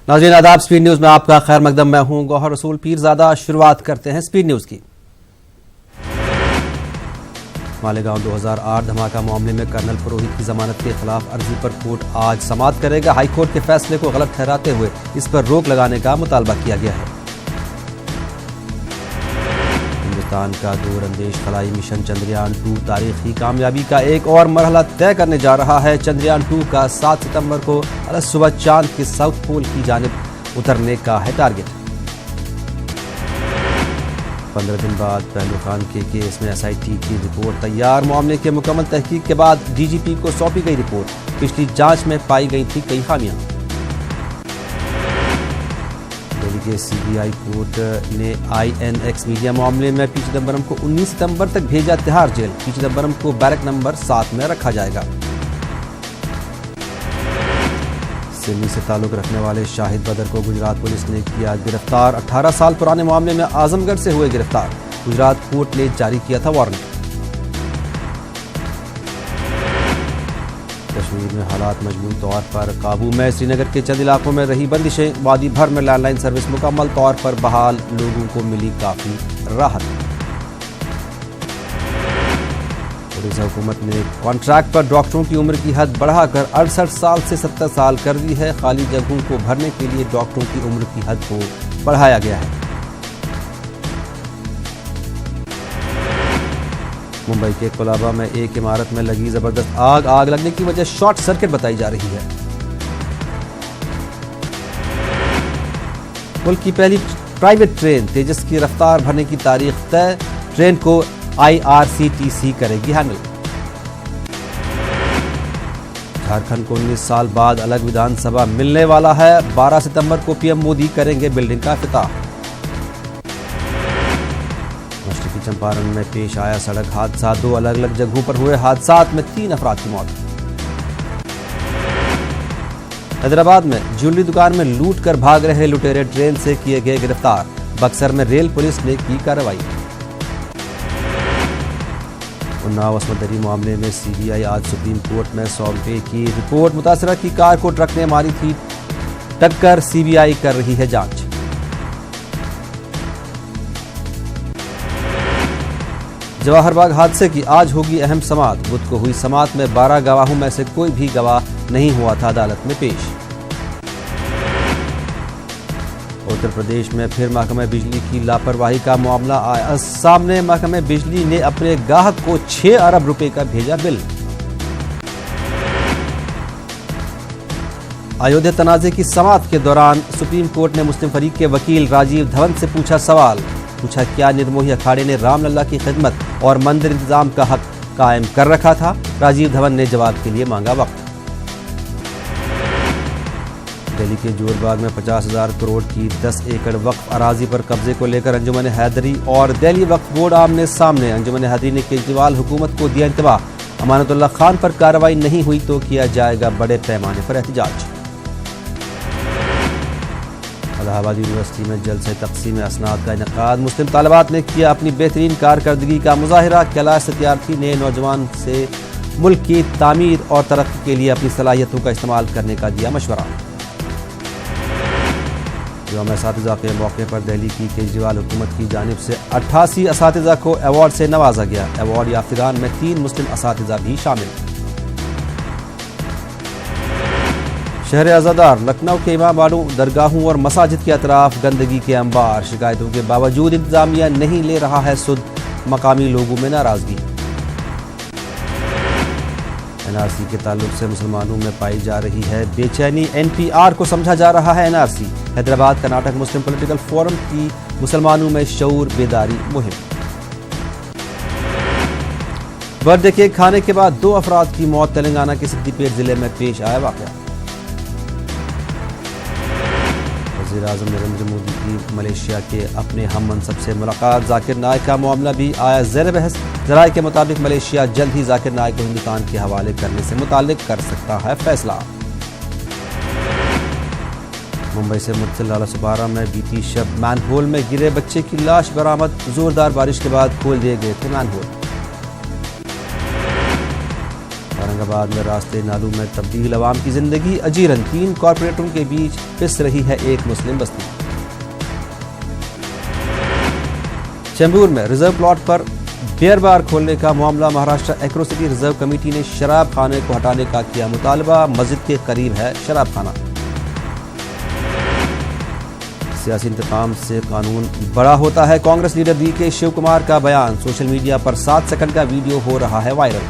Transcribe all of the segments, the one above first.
ناظرین آداب، speed news میں آپ کا خیر مقدم، میں ہوں گوہر رسول پیرزادہ۔ شروعات کرتے ہیں سپیڈ نیوز کی۔ مالیگاؤں 2008 دھماکہ معاملے میں کرنل پروہت کی ضمانت کے خلاف عرضی پر کورٹ آج سماعت کرے گا۔ ہائی کورٹ کے فیصلے کو غلط ٹھہراتے ہوئے اس پر روک لگانے کا مطالبہ کیا گیا ہے۔ ہندوستان کا دور اندیش خلائی مشن چندریان 2 تاریخی کامیابی کا ایک اور مرحلہ طے کرنے جا رہا ہے۔ چندریان 2 کا 7 ستمبر کو صبح چاند کے ساؤتھ پول کی جانب اترنے کا ہے ٹارگٹ۔ 15 دن بعد پہلو خان کے کیس میں SIT کی رپورٹ تیار۔ معاملے کے مکمل تحقیق کے بعد DGP کو سونپی گئی رپورٹ۔ پچھلی جانچ میں پائی گئی تھی کئی خامیاں۔ دہلی کے CBI کورٹ نے INX میڈیا معاملے میں پی چدمبرم کو 19 ستمبر تک بھیجا تہاڑ جیل۔ پی چدمبرم کو بیرک نمبر 7 میں رکھا جائے گا۔ سمی سے تعلق رکھنے والے شاہد بدر کو گجرات پولیس نے کیا گرفتار۔ 18 سال پرانے معاملے میں اعظم گڑھ سے ہوئے گرفتار۔ گجرات کورٹ نے جاری کیا تھا وارنٹ۔ کشمیر میں حالات مجموعی طور پر قابو میں۔ سری نگر کے چند علاقوں میں رہی بندشیں، وادی بھر میں لینڈ لائن سروس مکمل طور پر بحال، لوگوں کو ملی کافی راحت۔ اڑیسہ حکومت نے کانٹریکٹ پر ڈاکٹروں کی عمر کی حد بڑھا کر 68 سال سے 70 سال کر دی ہے۔ خالی جگہوں کو بھرنے کے لیے ڈاکٹروں کی عمر کی حد کو بڑھایا گیا ہے۔ ممبئی کے کولابا میں ایک عمارت میں لگی زبردست آگ لگنے کی وجہ شارٹ سرکٹ بتائی جا رہی ہے۔ ملک کی پہلی پرائیویٹ ٹرین تیجس کی رفتار بھرنے کی تاریخ طے۔ ٹرین کو IRCTC کرے گی ہینڈل۔ جھارکھنڈ کو 19 سال بعد الگ ودھان سبھا ملنے والا ہے۔ 12 ستمبر کو PM مودی کریں گے بلڈنگ کا افتتاح۔ مشرقی چمپارن میں پیش آیا سڑک حادثہ، 2 الگ الگ جگہوں پر ہوئے حادثات میں 3 افراد کی موت۔ حیدرآباد میں جیولری دکان میں لوٹ کر بھاگ رہے لٹیرے ٹرین سے کیے گئے گرفتار۔ بکسر میں ریل پولیس نے کی کارروائی۔ اناؤ عصمت دری معاملے میں CBI آج سپریم کورٹ میں سونپے کی رپورٹ۔ متاثرہ کی کار کو ٹرک نے ماری تھی ٹکر، CBI کر رہی ہے جانچ۔ جواہر باغ حادثے کی آج ہوگی اہم سماعت۔ بدھ کو ہوئی سماعت میں 12 گواہوں میں سے کوئی بھی گواہ نہیں ہوا تھا عدالت میں پیش۔ اتر پردیش میں پھر محکمہ بجلی کی لاپرواہی کا معاملہ آیا سامنے۔ محکمہ بجلی نے اپنے گاہک کو 6 ارب روپے کا بھیجا بل۔ ایودھیا تنازع کی سماعت کے دوران سپریم کورٹ نے مسلم فریق کے وکیل راجیو دھون سے پوچھا سوال۔ پوچھا کیا نرموہی اکھاڑے نے رام للا کی خدمت اور مندر انتظام کا حق قائم کر رکھا تھا؟ راجیو دھون نے جواب کے لیے مانگا وقت۔ دہلی کے جور باغ میں 50,000 کروڑ کی 10 ایکڑ وقف اراضی پر قبضے کو لے کر انجمن حیدری اور دہلی وقف بورڈ آمنے سامنے۔ انجمن حیدری نے کیجریوال حکومت کو دیا انتباہ، امانت اللہ خان پر کارروائی نہیں ہوئی تو کیا جائے گا بڑے پیمانے پر احتجاج۔ الہ آباد یونیورسٹی میں جلسہ تقسیم اسناد کا انعقاد۔ مسلم طالبات نے کیا اپنی بہترین کارکردگی کا مظاہرہ۔ کیلاش ستیارتھی نے نوجوان سے ملک کی تعمیر اور ترقی کے لیے اپنی صلاحیتوں کا استعمال کرنے کا دیا مشورہ۔ یوم اساتذہ کے موقع پر دہلی کی کیجریوال حکومت کی جانب سے 88 اساتذہ کو ایوارڈ سے نوازا گیا۔ ایوارڈ یافتگان میں 3 مسلم اساتذہ بھی شامل۔ شہر عزادار لکھنؤ کے امام باڑوں، درگاہوں اور مساجد کے اطراف گندگی کے انبار۔ شکایتوں کے باوجود انتظامیہ نہیں لے رہا ہے سود، مقامی لوگوں میں ناراضگی۔ NRC کے تعلق سے مسلمانوں میں پائی جا رہی ہے بے چینی، NPR کو سمجھا جا رہا ہے NRC۔ حیدرآباد کرناٹک مسلم پولیٹیکل فورم کی مسلمانوں میں شعور بیداری مہم۔ برتھ ڈے کیک کھانے کے بعد 2 افراد کی موت۔ تلنگانہ کے سدی پیٹ ضلع میں پیش آیا واقعہ۔ وزیر اعظم نریندر مودی کی ملیشیا کے اپنے ہم منصب سے ملاقات۔ ذاکر نائک کا معاملہ بھی آیا زیر بحث۔ ذرائع کے مطابق ملیشیا جلد ہی ذاکر نائک کو ہندوستان کے حوالے کرنے سے متعلق کر سکتا ہے فیصلہ۔ ممبئی سے متصل لالا سپارہ میں بیتی شب مین ہول میں گرے بچے کی لاش برآمد۔ زوردار بارش کے بعد کھول دیے گئے تھے مین ہول۔ اورنگ آباد میں راستے نالوں میں تبدیل، عوام کی زندگی اجیرن، 3 کارپوریٹروں کے بیچ پس رہی ہے ایک مسلم بستی۔ چیمبور میں ریزرو پلاٹ پر بیئر بار کھولنے کا معاملہ، مہاراشٹر ایکروسٹی ریزرو کمیٹی نے شراب خانے کو ہٹانے کا کیا مطالبہ، مسجد کے قریب ہے شراب خانہ۔ سیاسی انتقام سے قانون بڑا ہوتا ہے، کانگریس لیڈر ڈی کے شیو کمار کا بیان، سوشل میڈیا پر 7 سیکنڈ کا ویڈیو ہو رہا ہے وائرل۔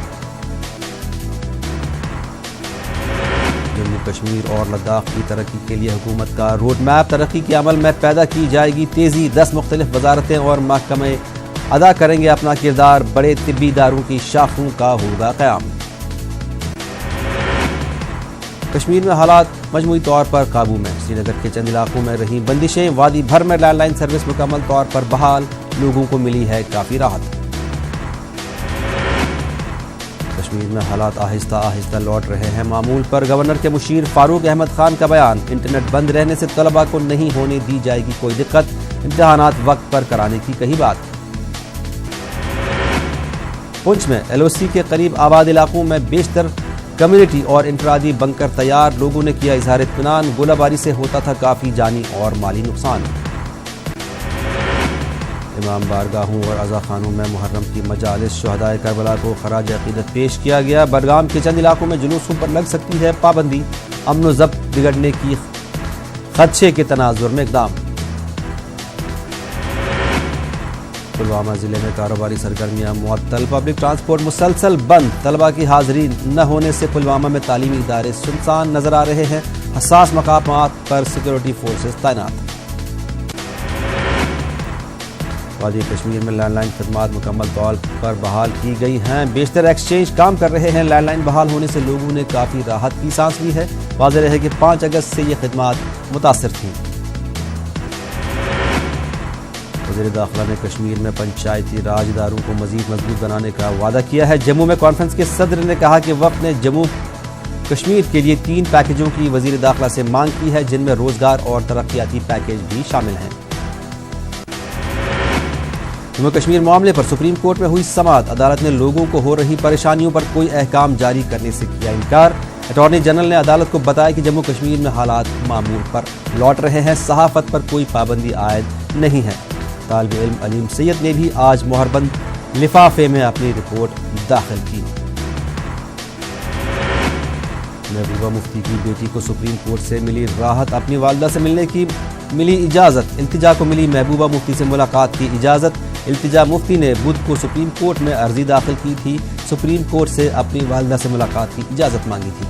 جموں کشمیر اور لداخ کی ترقی کے لیے حکومت کا روڈ میپ، ترقی کے عمل میں پیدا کی جائے گی تیزی، 10 مختلف وزارتیں اور محکمے ادا کریں گے اپنا کردار، بڑے طبی اداروں کی شاخوں کا ہوگا قیام۔ کشمیر میں حالات مجموعی طور پر قابو میں، سری نگر کے چند علاقوں میں رہیں بندشیں، وادی بھر میں لینڈ لائن سروس مکمل طور پر بحال، لوگوں کو ملی ہے کافی راحت۔ کشمیر میں حالات آہستہ آہستہ لوٹ رہے ہیں معمول پر، گورنر کے مشیر فاروق احمد خان کا بیان، انٹرنیٹ بند رہنے سے طلباء کو نہیں ہونے دی جائے گی کوئی دقت، امتحانات وقت پر کرانے کی کہی بات۔ پنچ میں ایل او سی کے قریب آباد علاقوں میں بیشتر کمیونٹی اور انفرادی بنکر تیار، لوگوں نے کیا اظہار اطمینان، گولہ باری سے ہوتا تھا کافی جانی اور مالی نقصان۔ امام بارگاہوں اور عزاخانوں میں محرم کی مجالس، شہدائے کربلا کو خراج عقیدت پیش کیا گیا، بڈگام کے چند علاقوں میں جلوسوں پر لگ سکتی ہے پابندی، امن و ضبط بگڑنے کی خدشے کے تناظر میں اقدام۔ پلوامہ ضلع میں کاروباری سرگرمیاں معطل، پبلک ٹرانسپورٹ مسلسل بند، طلباء کی حاضری نہ ہونے سے پلوامہ میں تعلیمی ادارے سنسان نظر آ رہے ہیں، حساس مقامات پر سیکورٹی فورسز تعینات۔ وادی کشمیر میں لینڈ لائن خدمات مکمل طور پر بحال کی گئی ہیں، بیشتر ایکسچینج کام کر رہے ہیں، لینڈ لائن بحال ہونے سے لوگوں نے کافی راحت کی سانس لی ہے، واضح رہے کہ 5 اگست سے یہ خدمات متاثر تھیں۔ وزیر داخلہ نے کشمیر میں پنچایتی راج اداروں کو مزید مضبوط بنانے کا وعدہ کیا ہے، جموں میں کانفرنس کے صدر نے کہا کہ وفد نے جموں کشمیر کے لیے 3 پیکجوں کی وزیر داخلہ سے مانگ کی ہے، جن میں روزگار اور ترقیاتی پیکج بھی شامل ہیں۔ جموں کشمیر معاملے پر سپریم کورٹ میں ہوئی سماعت، عدالت نے لوگوں کو ہو رہی پریشانیوں پر کوئی احکام جاری کرنے سے کیا انکار، اٹارنی جنرل نے عدالت کو بتایا کہ جموں کشمیر میں حالات معمول پر لوٹ رہے ہیں، صحافت پر کوئی پابندی عائد نہیں ہے۔ طالب علم علیم سید نے بھی آج مہربند لفافے میں اپنی رپورٹ داخل کی۔ محبوبہ مفتی کی بیٹی کو سپریم کورٹ سے ملی راحت، اپنی والدہ سے ملنے کی ملی اجازت، التجا کو ملی محبوبہ مفتی سے ملاقات کی اجازت، التجا مفتی نے بدھ کو سپریم کورٹ میں عرضی داخل کی تھی، سپریم کورٹ سے اپنی والدہ سے ملاقات کی اجازت مانگی تھی۔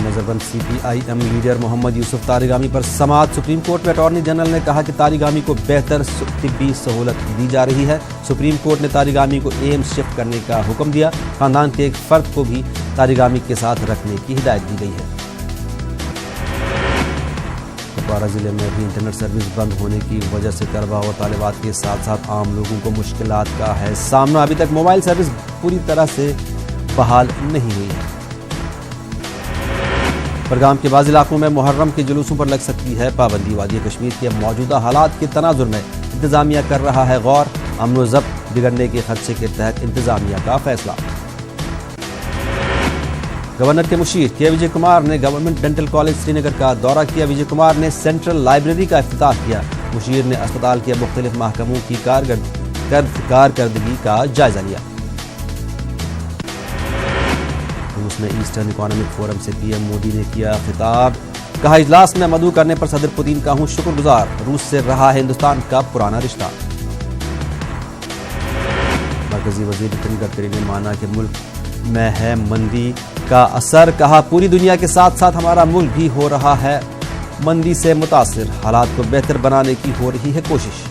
نظر بند سی پی آئی ایم لیڈر محمد یوسف طارقانی پر سماعت، سپریم کورٹ میں اٹارنی جنرل نے کہا کہ طارقانی کو بہتر طبی سہولت دی جا رہی ہے، سپریم کورٹ نے طارقانی کو ایمز شفٹ کرنے کا حکم دیا، خاندان کے ایک فرد کو بھی طارقانی کے ساتھ رکھنے کی ہدایت دی گئی ہے۔ کپواڑہ ضلع میں بھی انٹرنیٹ سروس بند ہونے کی وجہ سے طلباء اور طالبات کے ساتھ ساتھ عام لوگوں کو مشکلات کا ہے سامنا، ابھی تک موبائل سروس پوری طرح سے بحال نہیں ہوئی ہے۔ بڈگام کے بعض علاقوں میں محرم کے جلوسوں پر لگ سکتی ہے پابندی، وادی کشمیر کے موجودہ حالات کے تناظر میں انتظامیہ کر رہا ہے غور، امن و ضبط بگڑنے کے خدشے کے تحت انتظامیہ کا فیصلہ۔ گورنر کے مشیر کے وجے کمار نے گورنمنٹ ڈینٹل کالج سری نگر کا دورہ کیا، وجے کمار نے سینٹرل لائبریری کا افتتاح کیا، مشیر نے اسپتال کے مختلف محکموں کی کارکردگی کا جائزہ لیا۔ روس میں ایسٹرن اکنامک فورم سے پی ایم مودی نے کیا خطاب، کہا اجلاس میں مدعو کرنے پر صدر پوتین کا ہوں شکر گزار، روس سے رہا ہے ہندوستان کا پرانا رشتہ۔ مرکزی وزیر نتن گڈکری نے مانا کہ ملک میں ہے مندی کا اثر، کہا پوری دنیا کے ساتھ ساتھ ہمارا ملک بھی ہو رہا ہے مندی سے متاثر، حالات کو بہتر بنانے کی ہو رہی ہے کوشش۔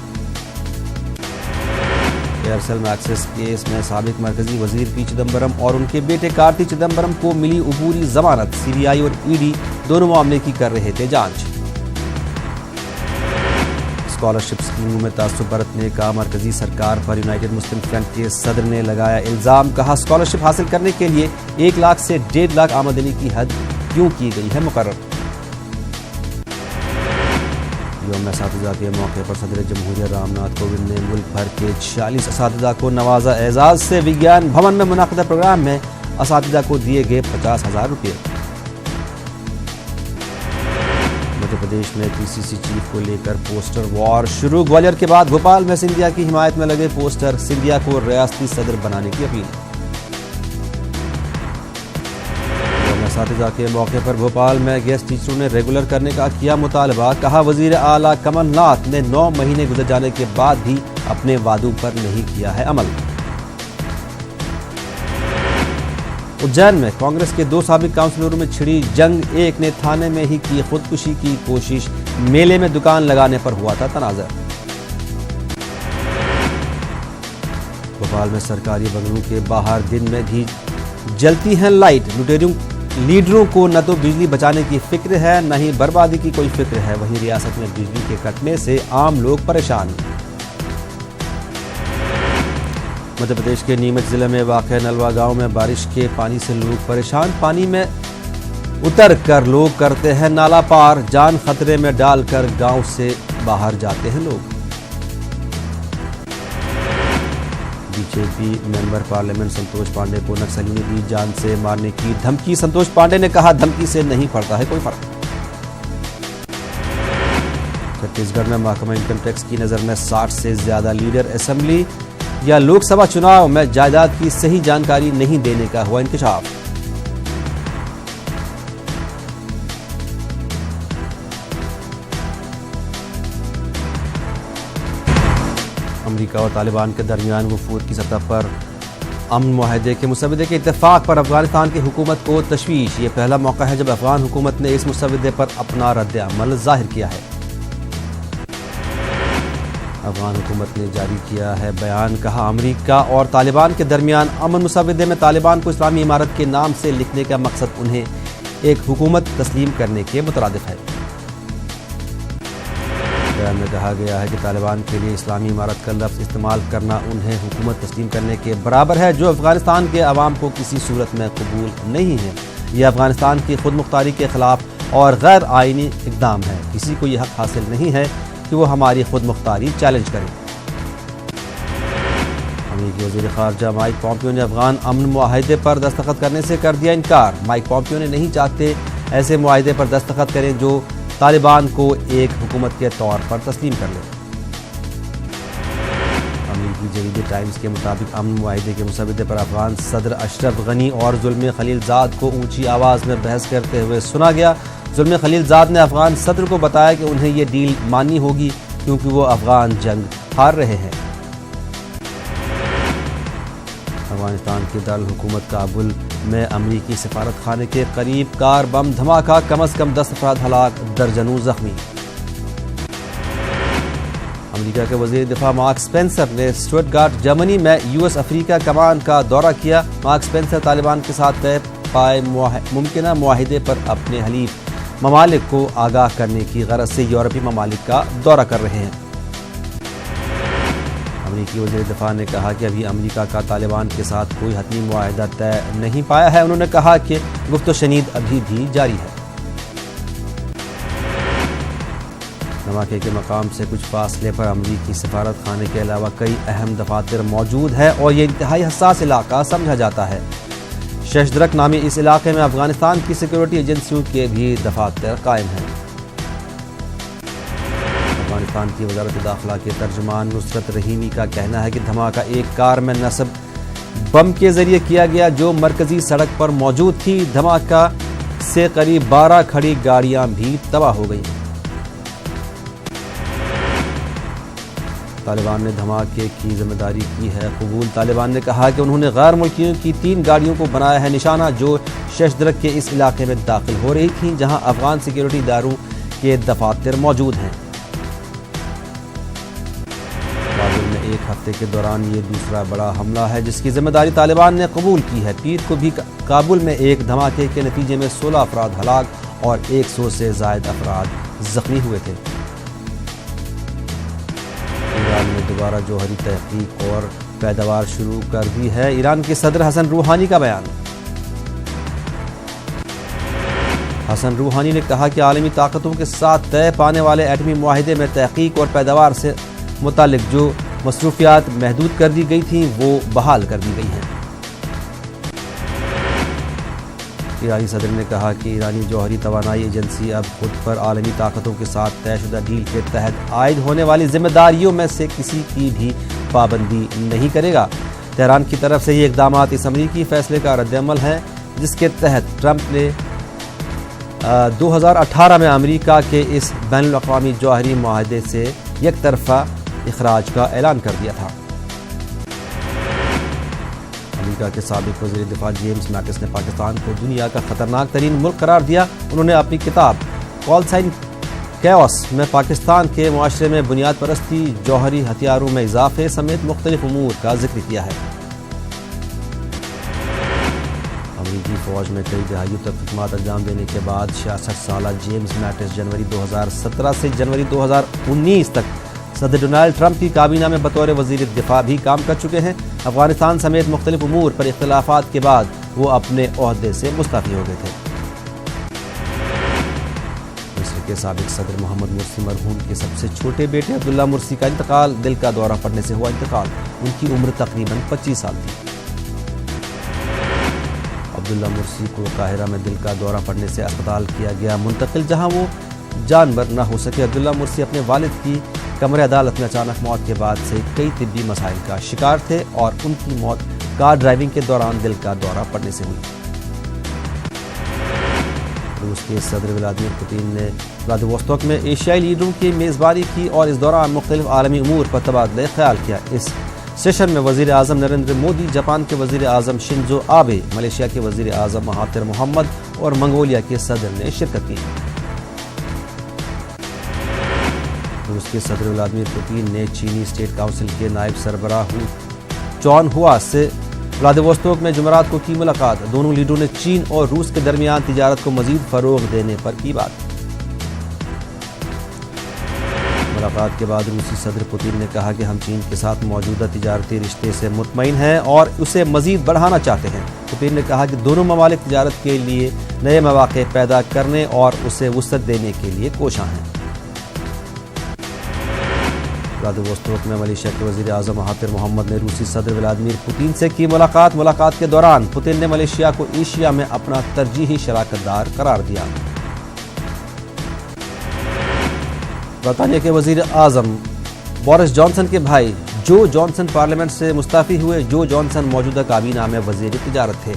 ایئرسیل میکسس کیس میں سابق مرکزی وزیر پی چدمبرم اور ان کے بیٹے کارتی چدمبرم کو ملی عبوری ضمانت، سی بی آئی اور ای ڈی دونوں معاملے کی کر رہے تھے جانچ۔ اسکالرشپ اسکیموں میں تعصب برتنے کا مرکزی سرکار پر یونائیٹڈ مسلم فرنٹ کے صدر نے لگایا الزام، کہا اسکالرشپ حاصل کرنے کے لیے 1 لاکھ سے 1.5 لاکھ آمدنی کی حد کیوں کی گئی ہے مقرر۔ یوم اساتذہ کے موقع پر صدر جمہوریہ رام ناتھ کووند نے ملک بھر کے 46 اساتذہ کو نوازا اعزاز سے۔ وگیان بھون میں منعقدہ پروگرام میں اساتذہ کو دیے گئے 50,000 روپے۔ مدھیہ پردیش میں پی سی سی چیف کو لے کر پوسٹر وار شروع۔ گوالیار کے بعد بھوپال میں سندھیا کی حمایت میں لگے پوسٹر، سندھیا کو ریاستی صدر بنانے کی اپیل۔ اساتذہ کے موقع پر بھوپال میں گیسٹ ٹیچروں نے ریگولر کرنے کا کیا مطالبہ، کہا وزیر اعلیٰ کمل ناتھ نے 9 مہینے گزر جانے کے بعد بھی اپنے وعدوں پر نہیں کیا ہے عمل۔ اجین میں کانگریس کے 2 سابق کاؤنسلروں میں چھڑی جنگ، ایک نے تھانے میں ہی کی خودکشی کی کوشش، میلے میں دکان لگانے پر ہوا تھا تنازع۔ بھوپال میں سرکاری بنگلوں کے باہر دن میں بھی جلتی ہیں لائٹ، لیڈروں کو نہ تو بجلی بچانے کی فکر ہے نہ ہی بربادی کی کوئی فکر ہے، وہیں ریاست میں بجلی کے کٹنے سے عام لوگ پریشان۔ مدھیہ پردیش کے نیمچ ضلع میں واقع نلوا گاؤں میں بارش کے پانی سے لوگ پریشان، پانی میں اتر کر لوگ کرتے ہیں نالا پار، جان خطرے میں ڈال کر گاؤں سے باہر جاتے ہیں لوگ۔ بی جے پی ممبر پارلیمنٹ سنتوش پانڈے کو نکسلیوں نے دی جان سے مارنے کی دھمکی، سنتوش پانڈے نے کہا دھمکی سے نہیں پڑتا ہے کوئی فرق۔ چھتیس گڑھ میں محکمہ انکم ٹیکس کی نظر میں 60 سے زیادہ لیڈر اسمبلی یا لوک سبھا چناؤ میں جائیداد کی صحیح جانکاری نہیں دینے کا ہوا انکشاف۔ امریکہ اور طالبان کے درمیان وفود کی سطح پر امن معاہدے کے مسودے کے اتفاق پر افغانستان کی حکومت کو تشویش، یہ پہلا موقع ہے جب افغان حکومت نے اس مسودے پر اپنا رد عمل ظاہر کیا ہے۔ افغان حکومت نے جاری کیا ہے بیان، کہا امریکہ اور طالبان کے درمیان امن مسودے میں طالبان کو اسلامی امارت کے نام سے لکھنے کا مقصد انہیں ایک حکومت تسلیم کرنے کے مترادف ہے۔ بیان میں کہا گیا ہے کہ طالبان کے لیے اسلامی امارت کا لفظ استعمال کرنا انہیں حکومت تسلیم کرنے کے برابر ہے، جو افغانستان کے عوام کو کسی صورت میں قبول نہیں ہے۔ یہ افغانستان کی خود مختاری کے خلاف اور غیر آئینی اقدام ہے، کسی کو یہ حق حاصل نہیں ہے کہ وہ ہماری خود مختاری چیلنج کریں۔ امریکی وزیر خارجہ مائک پومپیو نے افغان امن معاہدے پر دستخط کرنے سے کر دیا انکار۔ مائک پومپیو نے نہیں چاہتے ایسے معاہدے پر دستخط کریں جو طالبان کو ایک حکومت کے طور پر تسلیم کر لے۔ امریکی جریدے ٹائمز کے مطابق امن معاہدے کے مسودے پر افغان صدر اشرف غنی اور زلمے خلیل زاد کو اونچی آواز میں بحث کرتے ہوئے سنا گیا۔ زلمے خلیل زاد نے افغان صدر کو بتایا کہ انہیں یہ ڈیل ماننی ہوگی کیونکہ وہ افغان جنگ ہار رہے ہیں۔ افغانستان کے دارالحکومت کابل میں امریکی سفارت خانے کے قریب کار بم دھماکہ، کم از کم 10 افراد ہلاک، درجنوں زخمی۔ امریکہ کے وزیر دفاع مارک سپینسر نے اسٹٹگارٹ جرمنی میں یو ایس افریقہ کمان کا دورہ کیا۔ مارک سپینسر طالبان کے ساتھ طے پائے ممکنہ معاہدے پر اپنے حلیف ممالک کو آگاہ کرنے کی غرض سے یورپی ممالک کا دورہ کر رہے ہیں۔ امریکی وزیر دفاع نے کہا کہ ابھی امریکہ کا طالبان کے ساتھ کوئی حتمی معاہدہ طے نہیں پایا ہے۔ انہوں نے کہا کہ گفت و شنید ابھی بھی جاری ہے۔ دھماکے کے مقام سے کچھ فاصلے پر امریکی سفارت خانے کے علاوہ کئی اہم دفاتر موجود ہیں اور یہ انتہائی حساس علاقہ سمجھا جاتا ہے۔ ششدرک نامی اس علاقے میں افغانستان کی سیکورٹی ایجنسیوں کے بھی دفاتر قائم ہیں۔ افغانستان کی وزارت داخلہ کے ترجمان نصرت رحیمی کا کہنا ہے کہ دھماکہ ایک کار میں نصب بم کے ذریعے کیا گیا جو مرکزی سڑک پر موجود تھی۔ دھماکہ سے قریب 12 کھڑی گاڑیاں بھی تباہ ہو گئیں۔ طالبان نے دھماکے کی ذمہ داری کی ہے قبول۔ طالبان نے کہا کہ انہوں نے غیر ملکیوں کی 3 گاڑیوں کو بنایا ہے نشانہ جو ششدرک کے اس علاقے میں داخل ہو رہی تھیں جہاں افغان سیکورٹی اداروں کے دفاتر موجود ہیں۔ کابل میں ایک ہفتے کے دوران یہ دوسرا بڑا حملہ ہے جس کی ذمہ داری طالبان نے قبول کی ہے۔ پیر کو بھی کابل میں ایک دھماکے کے نتیجے میں 16 افراد ہلاک اور 100 سے زائد افراد زخمی ہوئے تھے۔ ایران نے دوبارہ جوہری تحقیق اور پیداوار شروع کر دی ہے۔ ایران کے صدر حسن روحانی کا بیان۔ حسن روحانی نے کہا کہ عالمی طاقتوں کے ساتھ طے پانے والے ایٹمی معاہدے میں تحقیق اور پیداوار سے متعلق جو مصروفیات محدود کر دی گئی تھیں وہ بحال کر دی گئی ہیں۔ ایرانی صدر نے کہا کہ ایرانی جوہری توانائی ایجنسی اب خود پر عالمی طاقتوں کے ساتھ طے شدہ ڈیل کے تحت عائد ہونے والی ذمہ داریوں میں سے کسی کی بھی پابندی نہیں کرے گا۔ تہران کی طرف سے یہ اقدامات اس امریکی فیصلے کا رد عمل ہے جس کے تحت ٹرمپ نے 2018 میں امریکہ کے اس بین الاقوامی جوہری معاہدے سے یک طرفہ اخراج کا اعلان کر دیا تھا۔ امریکہ کے سابق وزیر دفاع جیمز میٹس نے پاکستان کو دنیا کا خطرناک ترین ملک قرار دیا۔ انہوں نے اپنی کتاب کالسائن کیوس میں پاکستان کے معاشرے میں بنیاد پرستی، جوہری ہتھیاروں میں اضافے سمیت مختلف امور کا ذکر کیا ہے۔ امریکی فوج میں کئی دہائیوں تک خدمات انجام دینے کے بعد 66 سالہ جیمز میٹس جنوری 2017 سے جنوری 2019 تک صدر ڈونلڈ ٹرمپ کی کابینہ میں بطور وزیر دفاع بھی کام کر چکے ہیں۔ افغانستان سمیت مختلف امور پر اختلافات کے بعد وہ اپنے عہدے سے مستعفی ہو گئے تھے۔ مصر کے سابق صدر محمد مرسی مرحوم کے سب سے چھوٹے بیٹے عبداللہ مرسی کا انتقال، دل کا دورہ پڑنے سے ہوا انتقال۔ ان کی عمر تقریباً 25 سال تھی۔ عبداللہ مرسی کو قاہرہ میں دل کا دورہ پڑنے سے اسپتال کیا گیا منتقل، جہاں وہ جانبر نہ ہو سکے۔ عبداللہ مرسی اپنے والد کی کمرہ عدالت میں اچانک موت کے بعد سے کئی طبی مسائل کا شکار تھے اور ان کی موت کار ڈرائیونگ کے دوران دل کا دورہ پڑنے سے ہوئی۔ روس کے صدر ولادیمیر پوتین نے ولادیووستوک میں ایشیائی لیڈروں کی میزبانی کی اور اس دوران مختلف عالمی امور پر تبادلہ خیال کیا۔ اس سیشن میں وزیر اعظم نریندر مودی، جاپان کے وزیر اعظم شنزو آبے، ملیشیا کے وزیر اعظم مہاتیر محمد اور منگولیا کے صدر نے شرکت کی۔ روس کے صدر ولادیمیر پوتین نے چینی اسٹیٹ کونسل کے نائب سربراہ ہو چون ہوا سے ولادیووستوک میں جمعرات کو کی ملاقات۔ دونوں لیڈروں نے چین اور روس کے درمیان تجارت کو مزید فروغ دینے پر کی بات۔ ملاقات کے بعد روسی صدر پوتین نے کہا کہ ہم چین کے ساتھ موجودہ تجارتی رشتے سے مطمئن ہیں اور اسے مزید بڑھانا چاہتے ہیں۔ پوتین نے کہا کہ دونوں ممالک تجارت کے لیے نئے مواقع پیدا کرنے اور اسے وسعت دینے کے لیے کوشاں ہیں۔ ولادیووستوک میں ملیشیا کے وزیر اعظم مہاتیر محمد نے روسی صدر ولادیمیر پوتین سے کی ملاقات۔ ملاقات کے دوران پوتین نے ملیشیا کو ایشیا میں اپنا ترجیحی شراکت دار قرار دیا۔ برطانیہ کے وزیر اعظم بورس جانسن کے بھائی جو جانسن پارلیمنٹ سے مستعفی ہوئے۔ جو جانسن موجودہ کابینہ میں وزیر تجارت تھے۔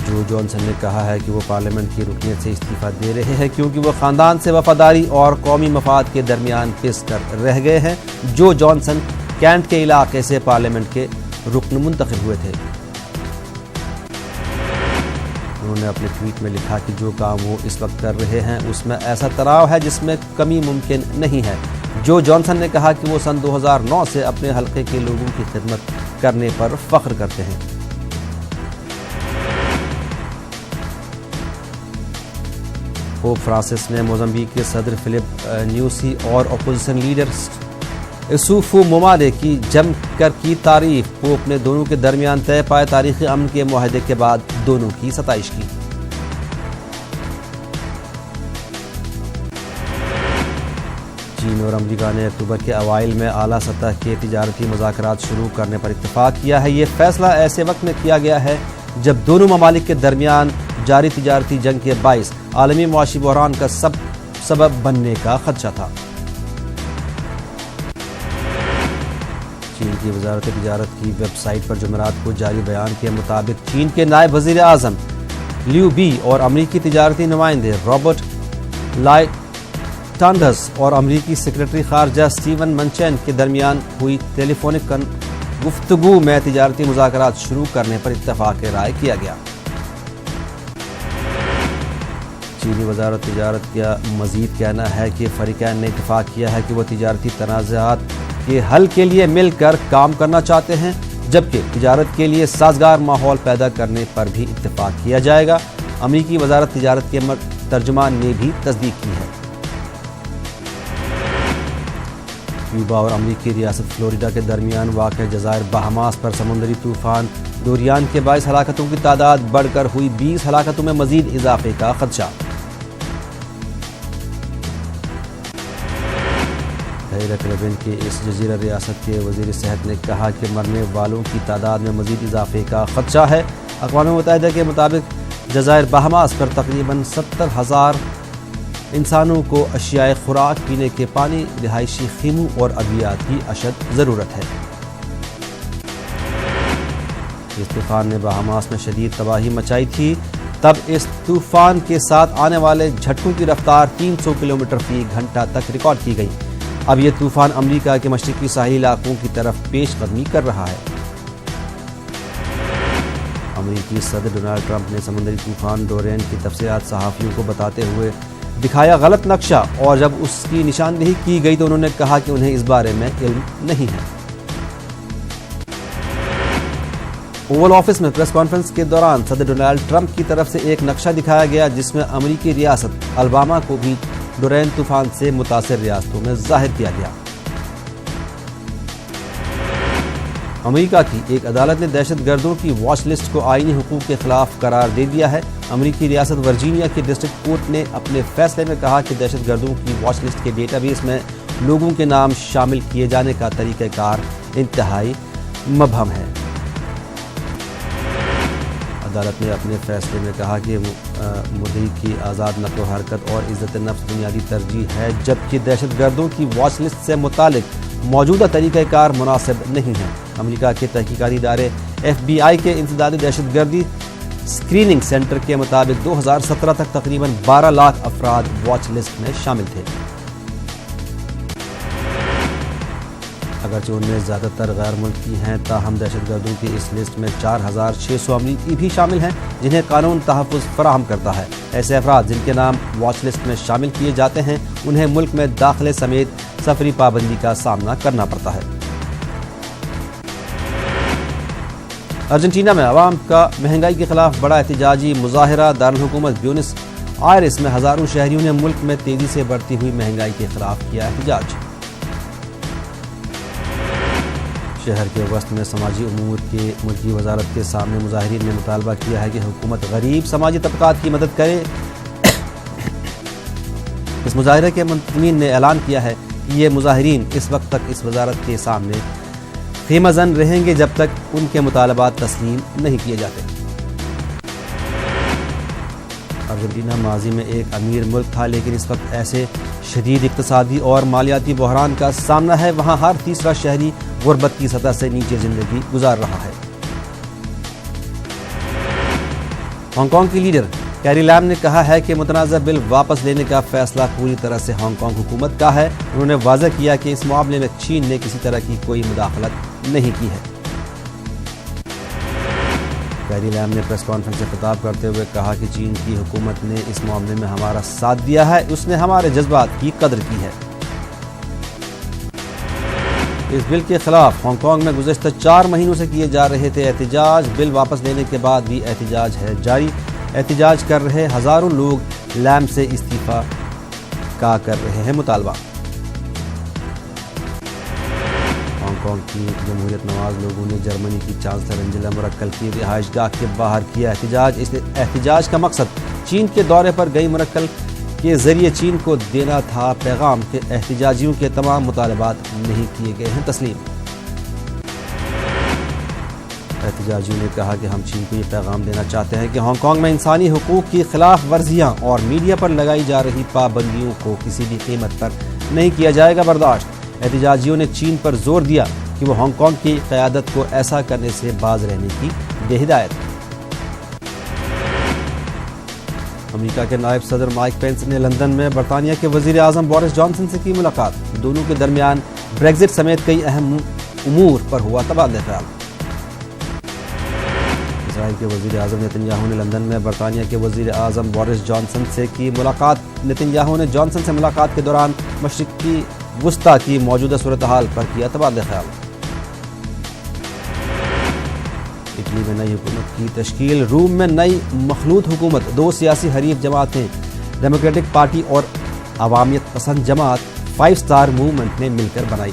جو جانسن نے کہا ہے کہ وہ پارلیمنٹ کی رکنیت سے استعفیٰ دے رہے ہیں کیونکہ وہ خاندان سے وفاداری اور قومی مفاد کے درمیان پس کر رہ گئے ہیں۔ جو جانسن کینٹ کے علاقے سے پارلیمنٹ کے رکن منتخب ہوئے تھے۔ انہوں نے اپنے ٹویٹ میں لکھا کہ جو کام وہ اس وقت کر رہے ہیں اس میں ایسا تراو ہے جس میں کمی ممکن نہیں ہے۔ جو جانسن نے کہا کہ وہ سن 2009 سے اپنے حلقے کے لوگوں کی خدمت کرنے پر فخر کرتے ہیں۔ پوپ فرانسس نے موزمبیق کے صدر فلپ نیوسی اور اپوزیشن لیڈر اسوفو مومادے کی جم کر کی تعریف۔ پوپ نے دونوں کے درمیان طے پائے تاریخی امن کے معاہدے کے بعد دونوں کی ستائش کی۔ چین اور امریکہ نے اکتوبر کے اوائل میں اعلیٰ سطح کے تجارتی مذاکرات شروع کرنے پر اتفاق کیا ہے۔ یہ فیصلہ ایسے وقت میں کیا گیا ہے جب دونوں ممالک کے درمیان جاری تجارتی جنگ کے باعث عالمی معاشی بحران کا سبب بننے کا خدشہ تھا۔ چین کی وزارت تجارت کی ویب سائٹ پر جمعرات کو جاری بیان کے مطابق چین کے نائب وزیر اعظم لیو بی اور امریکی تجارتی نمائندے رابرٹ لائٹانڈس اور امریکی سیکرٹری خارجہ سٹیون منچین کے درمیان ہوئی ٹیلی فونک گفتگو میں تجارتی مذاکرات شروع کرنے پر اتفاق رائے کیا گیا۔ چینی وزارت تجارت کا مزید کہنا ہے کہ فریقین نے اتفاق کیا ہے کہ وہ تجارتی تنازعات کے حل کے لیے مل کر کام کرنا چاہتے ہیں، جبکہ تجارت کے لیے سازگار ماحول پیدا کرنے پر بھی اتفاق کیا جائے گا۔ امریکی وزارت تجارت کے ترجمان نے بھی تصدیق کی ہے۔ کیوبا اور امریکی ریاست فلوریڈا کے درمیان واقع جزائر بہاماس پر سمندری طوفان ڈوریان کے باعث ہلاکتوں کی تعداد بڑھ کر ہوئی 20، ہلاکتوں میں مزید اضافے کا خدشہ۔ کیریبین کے اس جزیرہ ریاست کے وزیر صحت نے کہا کہ مرنے والوں کی تعداد میں مزید اضافے کا خدشہ ہے۔ اقوام متحدہ کے مطابق جزائر بہاماس پر تقریباً 70,000 انسانوں کو اشیائے خوراک، پینے کے پانی، رہائشی خیموں اور ادویات کی اشد ضرورت ہے۔ اس طوفان نے بہاماس میں شدید تباہی مچائی تھی، تب اس طوفان کے ساتھ آنے والے جھٹکوں کی رفتار 300 کلومیٹر فی گھنٹہ تک ریکارڈ کی گئی۔ اب یہ طوفان امریکہ کے مشرقی ساحلی علاقوں کی طرف پیش قدمی کر رہا ہے۔ امریکی صدر ڈونلڈ ٹرمپ نے سمندری طوفان ڈورین کی تفصیلات صحافیوں کو بتاتے ہوئے دکھایا غلط نقشہ، اور جب اس کی نشاندہی کی گئی تو انہوں نے کہا کہ انہیں اس بارے میں علم نہیں ہے۔ اوول آفس میں پریس کانفرنس کے دوران صدر ڈونلڈ ٹرمپ کی طرف سے ایک نقشہ دکھایا گیا جس میں امریکی ریاست الاباما کو بھی ڈورین طوفان سے متاثر ریاستوں میں ظاہر کیا گیا۔ امریکہ کی ایک عدالت نے دہشت گردوں کی واچ لسٹ کو آئینی حقوق کے خلاف قرار دے دیا ہے۔ امریکی ریاست ورجینیا کی ڈسٹرکٹ کورٹ نے اپنے فیصلے میں کہا کہ دہشت گردوں کی واچ لسٹ کے ڈیٹا بیس میں لوگوں کے نام شامل کیے جانے کا طریقہ کار انتہائی مبہم ہے۔ عدالت نے اپنے فیصلے میں کہا کہ مدعی کی آزاد نقل و حرکت اور عزت نفس بنیادی ترجیح ہے، جبکہ دہشت گردوں کی واچ لسٹ سے متعلق موجودہ طریقہ کار مناسب نہیں ہے۔ امریکہ کے تحقیقاتی ادارے FBI کے انسدادی دہشت گردی اسکریننگ سینٹر کے مطابق 2017 تک تقریباً 12 لاکھ افراد واچ لسٹ میں شامل تھے۔ اگرچہ ان میں زیادہ تر غیر ملکی ہیں، تاہم دہشت گردوں کی اس لسٹ میں 4,600 امریکی بھی شامل ہیں جنہیں قانون تحفظ فراہم کرتا ہے۔ ایسے افراد جن کے نام واچ لسٹ میں شامل کیے جاتے ہیں انہیں ملک میں داخلے سمیت سفری پابندی کا سامنا کرنا پڑتا ہے۔ ارجنٹینا میں عوام کا مہنگائی کے خلاف بڑا احتجاجی مظاہرہ۔ دارالحکومت بیونس آئرس میں ہزاروں شہریوں نے ملک میں تیزی سے بڑھتی ہوئی مہنگائی کے خلاف کیا احتجاج۔ شہر کے وسط میں سماجی امور کے ملکی وزارت کے سامنے مظاہرین نے مطالبہ کیا ہے کہ حکومت غریب سماجی طبقات کی مدد کرے۔ اس مظاہرے کے منتظمین نے اعلان کیا ہے کہ یہ مظاہرین اس وقت تک اس وزارت کے سامنے خیمہ زن رہیں گے جب تک ان کے مطالبات تسلیم نہیں کیے جاتے۔ ارجنٹینا ماضی میں ایک امیر ملک تھا، لیکن اس وقت ایسے شدید اقتصادی اور مالیاتی بحران کا سامنا ہے وہاں ہر تیسرا شہری غربت کی سطح سے نیچے زندگی گزار رہا ہے۔ ہانگ کانگ کی لیڈر کیری لیم نے کہا ہے کہ متنازع بل واپس لینے کا فیصلہ پوری طرح سے ہانگ کانگ حکومت کا ہے۔ انہوں نے واضح کیا کہ اس معاملے میں چین نے کسی طرح کی کوئی مداخلت نہیں کی ہے۔ کیری لیم نے پریس کانفرنس سے خطاب کرتے ہوئے کہا کہ چین کی حکومت نے اس معاملے میں ہمارا ساتھ دیا ہے، اس نے ہمارے جذبات کی قدر کی ہے۔ اس بل کے خلاف ہانگ کانگ میں گزشتہ 4 مہینوں سے کیے جا رہے تھے احتجاج۔ بل واپس لینے کے بعد بھی احتجاج ہے جاری۔ احتجاج کر رہے ہزاروں لوگ لیم سے استعفیٰ کا کر رہے ہیں مطالبہ۔ ہانگ کانگ کی جمہوریت نواز لوگوں نے جرمنی کی چانسلر انجیلا مرکل کی رہائش گاہ کے باہر کیا احتجاج۔ اس احتجاج کا مقصد چین کے دورے پر گئی مرکل کے ذریعے چین کو دینا تھا پیغام کہ احتجاجیوں کے تمام مطالبات نہیں کیے گئے ہیں تسلیم۔ احتجاجیوں نے کہا کہ ہم چین کو یہ پیغام دینا چاہتے ہیں کہ ہانگ کانگ میں انسانی حقوق کی خلاف ورزیاں اور میڈیا پر لگائی جا رہی پابندیوں کو کسی بھی قیمت پر نہیں کیا جائے گا برداشت۔ احتجاجیوں نے چین پر زور دیا کہ وہ ہانگ کانگ کی قیادت کو ایسا کرنے سے باز رہنے کی دے ہدایت۔ امریکہ کے نائب صدر مائک پینس نے لندن میں برطانیہ کے وزیر اعظم بورس جانسن سے کی ملاقات۔ دونوں کے درمیان بریگزٹ سمیت کئی اہم امور پر ہوا تبادلہ خیال۔ اسرائیل کے وزیر اعظم نتن یاہو نے لندن میں برطانیہ کے وزیر اعظم بورس جانسن سے کی ملاقات۔ نتن یاہو نے جانسن سے ملاقات کے دوران مشرقی وسطی کی موجودہ صورتحال پر کیا تبادلہ خیال۔ اٹلی میں نئی حکومت کی تشکیل۔ روم میں نئی مخلوط حکومت 2 سیاسی حریف جماعتیں ڈیموکریٹک پارٹی اور عوامیت پسند جماعت 5 اسٹار موومنٹ نے مل کر بنائی۔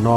9